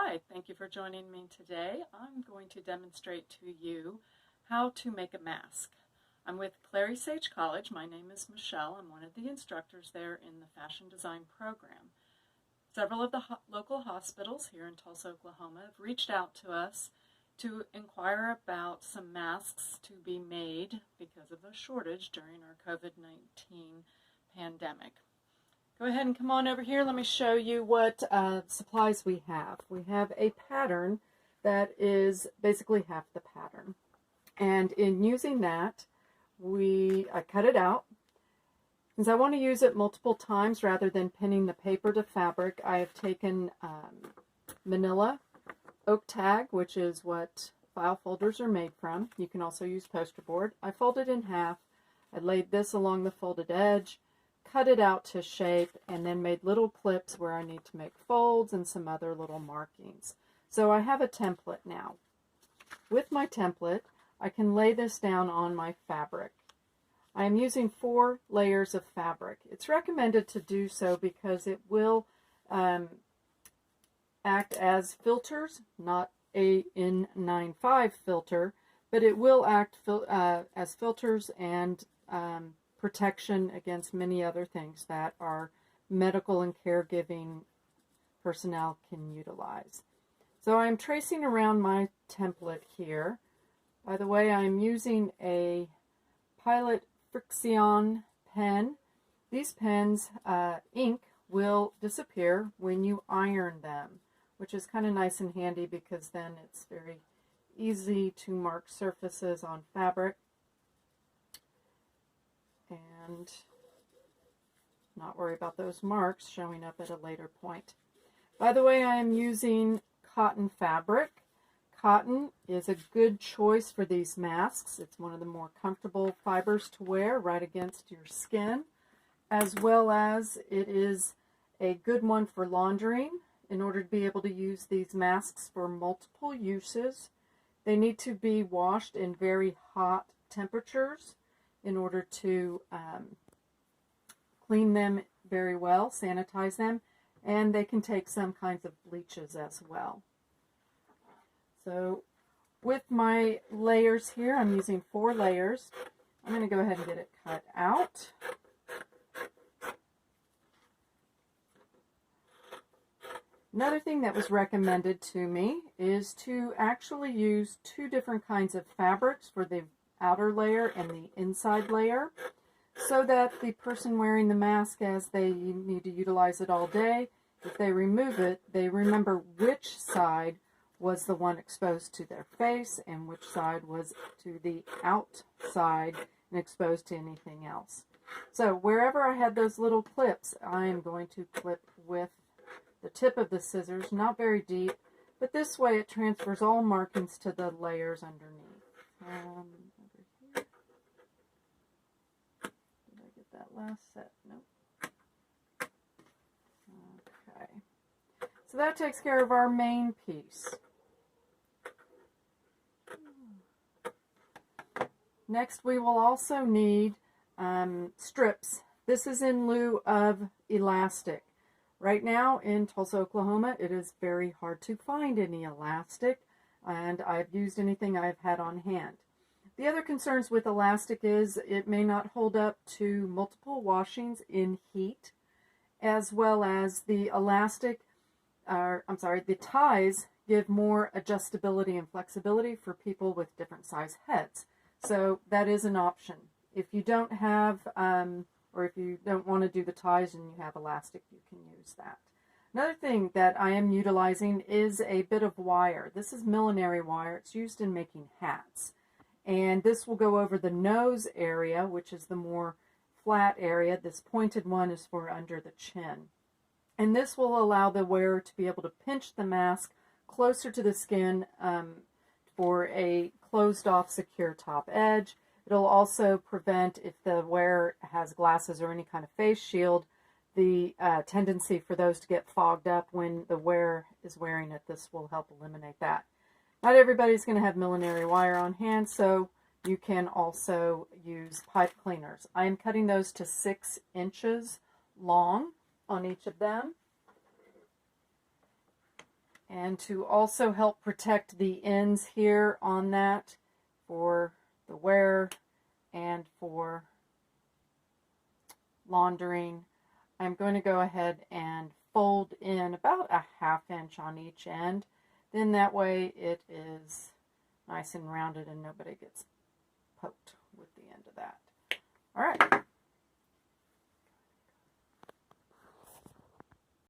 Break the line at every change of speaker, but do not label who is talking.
Hi, thank you for joining me today. I'm going to demonstrate to you how to make a mask. I'm with Clary Sage College. My name is Michelle. I'm one of the instructors there in the fashion design program. Several of the local hospitals here in Tulsa, Oklahoma have reached out to us to inquire about some masks to be made because of a shortage during our COVID-19 pandemic. Go ahead and come on over here. Let me show you what supplies we have. We have a pattern that is basically half the pattern. And in using that, I cut it out. Since I want to use it multiple times rather than pinning the paper to fabric, I have taken manila oak tag, which is what file folders are made from. You can also use poster board. I folded in half. I laid this along the folded edge, cut it out to shape, and then made little clips where I need to make folds and some other little markings. So I have a template now. With my template, I can lay this down on my fabric. I am using 4 layers of fabric. It's recommended to do so because it will act as filters, not a N95 filter, but it will act as filters and protection against many other things that our medical and caregiving personnel can utilize. So I'm tracing around my template here. By the way, I'm using a Pilot Frixion pen. These pens, ink will disappear when you iron them, which is kind of nice and handy because then it's very easy to mark surfaces on fabric and not worry about those marks showing up at a later point. By the way, I am using cotton fabric. Cotton is a good choice for these masks. It's one of the more comfortable fibers to wear right against your skin, as well as it is a good one for laundering. In order to be able to use these masks for multiple uses, they need to be washed in very hot temperatures in order to clean them very well, sanitize them, and they can take some kinds of bleaches as well. So with my layers here, I'm using 4 layers. I'm going to go ahead and get it cut out. Another thing that was recommended to me is to actually use 2 different kinds of fabrics for the outer layer and the inside layer, so that the person wearing the mask, as they need to utilize it all day, if they remove it, they remember which side was the one exposed to their face and which side was to the outside and exposed to anything else. So wherever I had those little clips, I am going to clip with the tip of the scissors, not very deep, but this way it transfers all markings to the layers underneath. Over here. Did I get that last set? Nope. Okay. So that takes care of our main piece. Next, we will also need strips. This is in lieu of elastic. Right now in Tulsa, Oklahoma, it is very hard to find any elastic, and I've used anything I've had on hand. The other concerns with elastic is it may not hold up to multiple washings in heat, as well as the the ties give more adjustability and flexibility for people with different size heads. So that is an option. If you don't have, or if you don't want to do the ties and you have elastic, you can use that. Another thing that I am utilizing is a bit of wire. This is millinery wire. It's used in making hats. And this will go over the nose area, which is the more flat area. This pointed one is for under the chin. And this will allow the wearer to be able to pinch the mask closer to the skin for a closed-off secure top edge. It'll also prevent, if the wearer has glasses or any kind of face shield, the tendency for those to get fogged up when the wearer is wearing it. This will help eliminate that. Not everybody's going to have millinery wire on hand, so you can also use pipe cleaners. I am cutting those to 6 inches long on each of them. And to also help protect the ends here on that for the wear and for laundering, I'm going to go ahead and fold in about a 1/2 inch on each end. Then that way it is nice and rounded and nobody gets